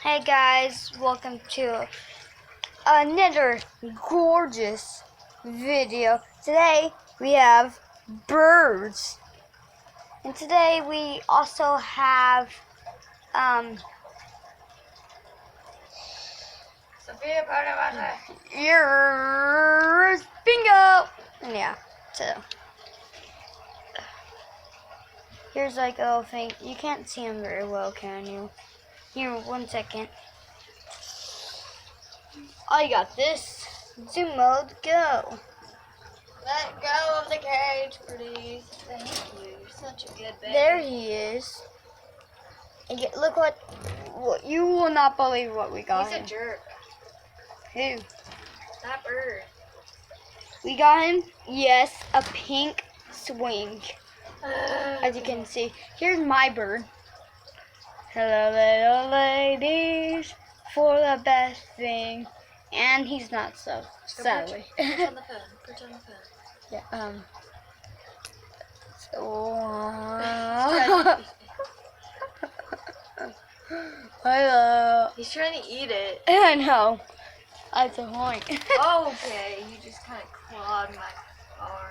Hey guys, welcome to another gorgeous video. Today we have birds. And today we also have Sophia Bonavata. ears bingo. And yeah, so here's like a little thing. You can't see them very well, can you? Here, 1 second. I got this. Zoom mode, go. Let go of the cage, please. Thank you. You're such a good baby. There he is. And look what you will not believe what we got He's a him. jerk. Who? That bird. We got him, yes, a pink swing. As you can see. Here's my bird. Hello, little ladies, for the best thing. And he's not so, sadly. Pretend the phone. Pretend the phone. Yeah, hello. He's trying to eat it. I know. That's a point. Okay, you just kind of clawed my arm.